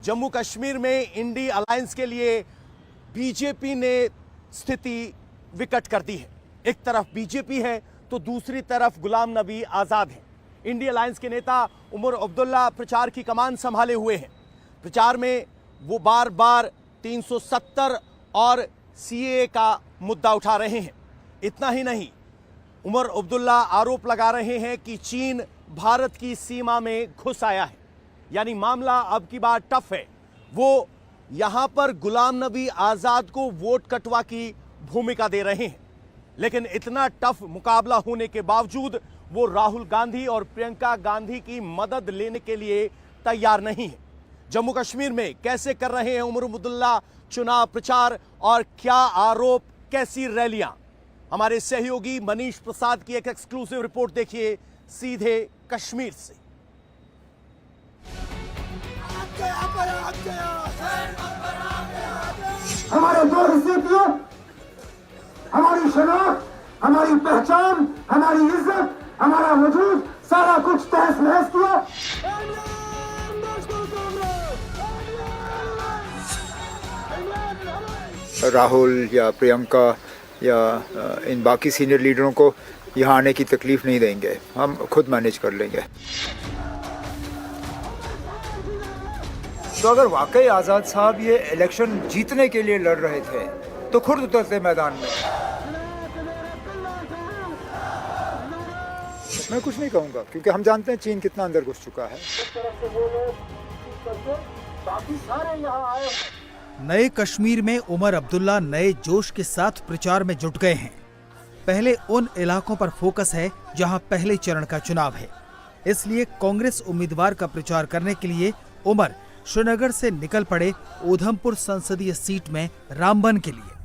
जम्मू कश्मीर में INDI alliance के लिए बीजेपी ने स्थिति विकट कर दी है। एक तरफ बीजेपी है तो दूसरी तरफ गुलाम नबी आजाद है। इंडी अलायंस के नेता उमर अब्दुल्ला प्रचार की कमान संभाले हुए हैं। प्रचार में वो बार बार 370 और सीएए का मुद्दा उठा रहे हैं। इतना ही नहीं, उमर अब्दुल्ला आरोप लगा रहे हैं कि चीन भारत की सीमा में घुस आया है, यानी मामला अब की बार टफ है। वो यहां पर गुलाम नबी आजाद को वोट कटवा की भूमिका दे रहे हैं, लेकिन इतना टफ मुकाबला होने के बावजूद वो राहुल गांधी और प्रियंका गांधी की मदद लेने के लिए तैयार नहीं है। जम्मू कश्मीर में कैसे कर रहे हैं उमर अब्दुल्ला चुनाव प्रचार और क्या आरोप, कैसी रैलियां? हमारे सहयोगी मनीष प्रसाद की एक एक्सक्लूसिव रिपोर्ट देखिए सीधे कश्मीर से। हमारे दो हिस्से, हमारी शनाख्त, हमारी पहचान, हमारी इज्जत, हमारा वजूद, सारा कुछ तहस नहस किया। राहुल या प्रियंका या इन बाकी सीनियर लीडरों को यहाँ आने की तकलीफ नहीं देंगे, हम खुद मैनेज कर लेंगे। तो अगर वाकई आज़ाद साहब ये इलेक्शन जीतने के लिए लड़ रहे थे तो खुद उतरते मैदान में। मैं कुछ नहीं कहूँगा क्योंकि हम जानते हैं चीन कितना अंदर घुस चुका है। नए कश्मीर में उमर अब्दुल्ला नए जोश के साथ प्रचार में जुट गए हैं। पहले उन इलाकों पर फोकस है जहां पहले चरण का चुनाव है, इसलिए कांग्रेस उम्मीदवार का प्रचार करने के लिए उमर श्रीनगर से निकल पड़े उधमपुर संसदीय सीट में रामबन के लिए।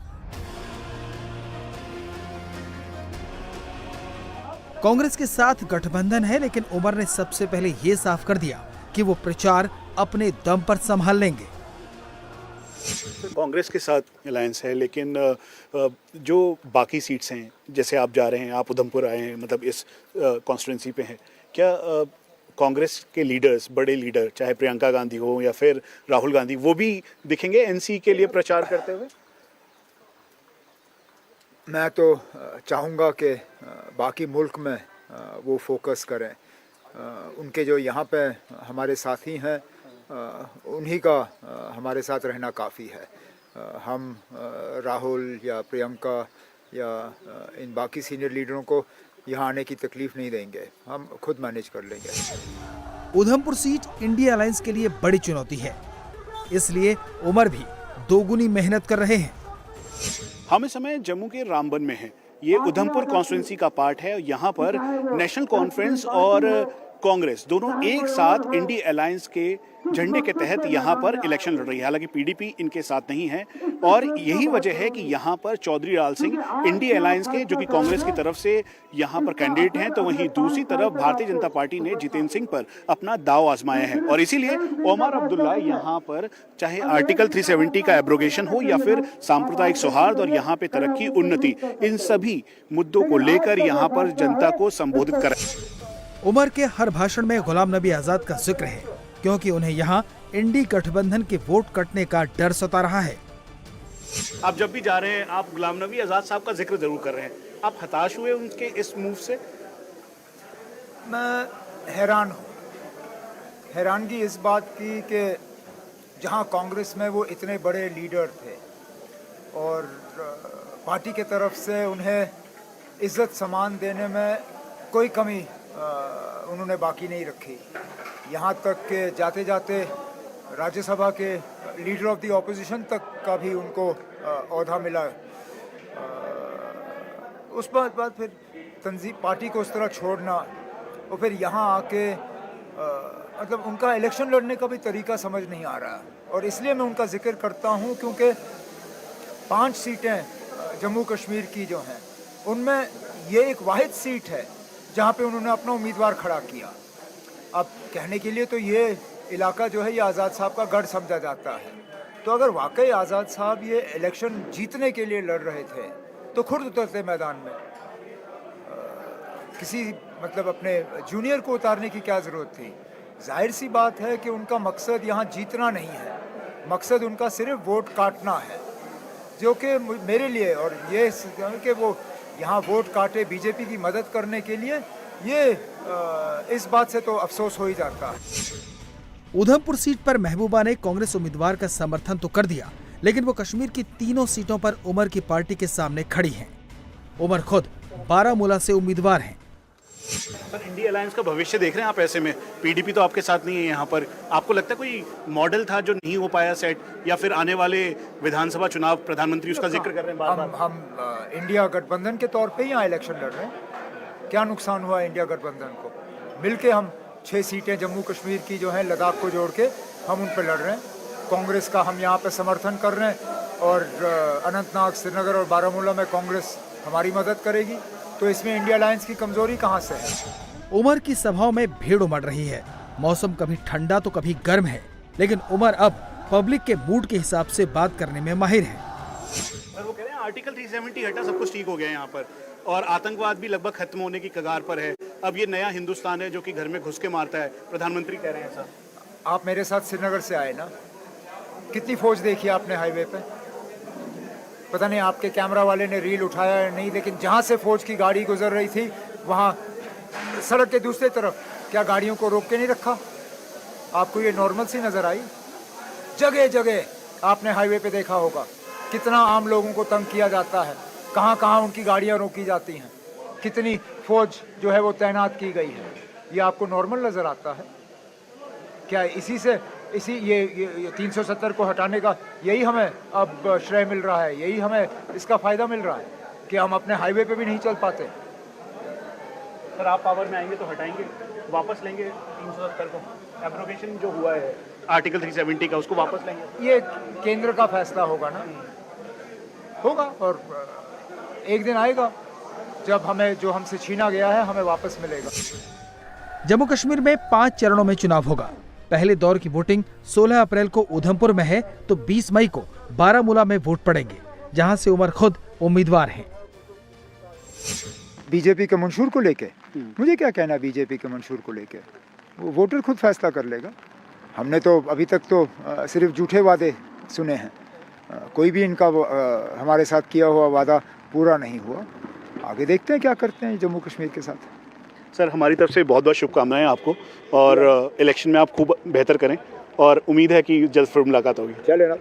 कांग्रेस के साथ गठबंधन है, लेकिन उमर ने सबसे पहले ये साफ कर दिया कि वो प्रचार अपने दम पर संभाल लेंगे। कांग्रेस के साथ अलायंस है, लेकिन जो बाकी सीट्स हैं, जैसे आप जा रहे हैं, आप उधमपुर आए हैं, मतलब इस कॉन्स्टिट्यूंसी पे हैं, क्या कांग्रेस के लीडर्स, बड़े लीडर, चाहे प्रियंका गांधी हो या फिर राहुल गांधी, वो भी दिखेंगे एनसी के लिए प्रचार करते हुए? मैं तो चाहूँगा कि बाकी मुल्क में वो फोकस करें। उनके जो यहाँ पे हमारे साथी हैं, उन्हीं का हमारे साथ रहना काफ़ी है। हम राहुल या प्रियंका या इन बाकी सीनियर लीडरों को यहाँ आने की तकलीफ नहीं देंगे, हम खुद मैनेज कर लेंगे। उधमपुर सीट इंडिया अलायंस के लिए बड़ी चुनौती है, इसलिए उमर भी दोगुनी मेहनत कर रहे हैं। हम इस समय जम्मू के रामबन में हैं। ये उधमपुर कॉन्स्टिट्यूंसी का पार्ट है। यहाँ पर नेशनल कॉन्फ्रेंस और कांग्रेस दोनों एक साथ इंडी अलायंस के झंडे के तहत यहाँ पर इलेक्शन लड़ रही है। हालांकि पीडीपी इनके साथ नहीं है, और यही वजह है कि यहाँ पर चौधरी लाल सिंह इंडी अलायंस के, जो कि कांग्रेस की तरफ से यहाँ पर कैंडिडेट हैं, तो वहीं दूसरी तरफ भारतीय जनता पार्टी ने जितेंद्र सिंह पर अपना दाव आजमाया है। और इसीलिए उमर अब्दुल्ला यहाँ पर, चाहे आर्टिकल 370 का एब्रोगेशन हो या फिर सांप्रदायिक सौहार्द और यहाँ पे तरक्की, उन्नति, इन सभी मुद्दों को लेकर यहाँ पर जनता को संबोधित कर। उमर के हर भाषण में गुलाम नबी आजाद का जिक्र है, क्योंकि उन्हें यहाँ इंडी गठबंधन के वोट कटने का डर सता रहा है। आप जब भी जा रहे हैं, आप गुलाम नबी आजाद साहब का जिक्र जरूर कर रहे हैं। आप हताश हुए उनके इस मूव से? मैं हैरान हूँ। हैरानगी इस बात की कि जहाँ कांग्रेस में वो इतने बड़े लीडर थे और पार्टी के तरफ से उन्हें इज्जत सम्मान देने में कोई कमी उन्होंने बाकी नहीं रखी। यहाँ तक कि जाते जाते राज्यसभा के लीडर ऑफ द ऑपोजिशन तक का भी उनको ओहदा मिला। उस बाद फिर तंजीम पार्टी को उस तरह छोड़ना और फिर यहाँ आके मतलब उनका इलेक्शन लड़ने का भी तरीका समझ नहीं आ रहा। और इसलिए मैं उनका जिक्र करता हूँ क्योंकि 5 सीटें जम्मू कश्मीर की जो हैं, उनमें ये एक वाहिद सीट है जहाँ पे उन्होंने अपना उम्मीदवार खड़ा किया। अब कहने के लिए तो ये इलाका जो है ये आज़ाद साहब का गढ़ समझा जाता है। तो अगर वाकई आज़ाद साहब ये इलेक्शन जीतने के लिए लड़ रहे थे तो खुद उतरते मैदान में। किसी मतलब अपने जूनियर को उतारने की क्या ज़रूरत थी? जाहिर सी बात है कि उनका मकसद यहाँ जीतना नहीं है, मकसद उनका सिर्फ वोट काटना है, जो कि मेरे लिए और ये कि वो यहाँ वोट काटे बीजेपी की मदद करने के लिए, ये इस बात से तो अफसोस हो ही जाता है। उधमपुर सीट पर महबूबा ने कांग्रेस उम्मीदवार का समर्थन तो कर दिया, लेकिन वो कश्मीर की तीनों सीटों पर उमर की पार्टी के सामने खड़ी हैं। उमर खुद बारामूला से उम्मीदवार हैं। सर, इंडिया अलायंस का भविष्य देख रहे हैं आप? ऐसे में पीडीपी तो आपके साथ नहीं है यहाँ पर, आपको लगता है कोई मॉडल था जो नहीं हो पाया सेट, या फिर आने वाले विधानसभा चुनाव प्रधानमंत्री उसका जिक्र कर रहे हैं बार-बार? हम इंडिया गठबंधन के तौर पे ही यहाँ इलेक्शन लड़ रहे हैं। क्या नुकसान हुआ इंडिया गठबंधन को? मिलके हम 6 सीटें जम्मू कश्मीर की जो हैं लद्दाख को जोड़ के हम उन पर लड़ रहे हैं। कांग्रेस का हम यहाँ पे समर्थन कर रहे हैं और अनंतनाग, श्रीनगर और बारामूला में कांग्रेस हमारी मदद करेगी, तो इसमें इंडिया अलायंस की कमजोरी कहाँ से है? उमर की सभाओं में भीड़ उमड़ रही है। मौसम कभी ठंडा तो कभी गर्म है, लेकिन उमर अब पब्लिक के मूड के हिसाब से बात करने में माहिर है। वो कह रहे हैं आर्टिकल 370 हटा, सब कुछ ठीक हो गया है यहाँ पर, और आतंकवाद भी लगभग खत्म होने की कगार पर है। अब ये नया हिंदुस्तान है जो कि घर में घुस के मारता है, प्रधानमंत्री कह रहे हैं। सर, आप मेरे साथ श्रीनगर से आए ना, कितनी फौज देखी आपने हाईवे पे? पता नहीं आपके कैमरा वाले ने रील उठाया या नहीं, लेकिन जहाँ से फौज की गाड़ी गुजर रही थी वहाँ सड़क के दूसरी तरफ क्या गाड़ियों को रोक के नहीं रखा? आपको ये नॉर्मल सी नज़र आई? जगह जगह आपने हाईवे पे देखा होगा कितना आम लोगों को तंग किया जाता है, कहाँ कहाँ उनकी गाड़ियाँ रोकी जाती हैं, कितनी फौज जो है वो तैनात की गई है। ये आपको नॉर्मल नज़र आता है क्या? ये 370 को हटाने का यही हमें अब श्रेय मिल रहा है, यही हमें इसका फ़ायदा मिल रहा है कि हम अपने हाईवे पे भी नहीं चल पाते। सर, आप पावर में आएंगे तो हटाएंगे, वापस लेंगे 370 को? एब्रोगेशन जो हुआ है आर्टिकल 370 का, उसको वापस लेंगे? ये केंद्र का फैसला होगा ना, होगा, और एक दिन आएगा जब हमें जो हमसे छीना गया है हमें वापस मिलेगा। जम्मू कश्मीर में 5 चरणों में चुनाव होगा। पहले दौर की वोटिंग 16 अप्रैल को उधमपुर में है, तो 20 मई को बारामूला में वोट पड़ेंगे, जहां से उमर खुद उम्मीदवार हैं। बीजेपी के मंशूर को लेके मुझे क्या कहना? बीजेपी के मंशूर को लेके वो वोटर खुद फैसला कर लेगा। हमने तो अभी तक तो सिर्फ झूठे वादे सुने हैं, कोई भी इनका हमारे साथ किया हुआ वादा पूरा नहीं हुआ। आगे देखते हैं क्या करते हैं जम्मू कश्मीर के साथ। सर, हमारी तरफ से बहुत बहुत शुभकामनाएं आपको, और इलेक्शन में आप खूब बेहतर करें, और उम्मीद है कि जल्द फिर मुलाकात होगी। चले ना।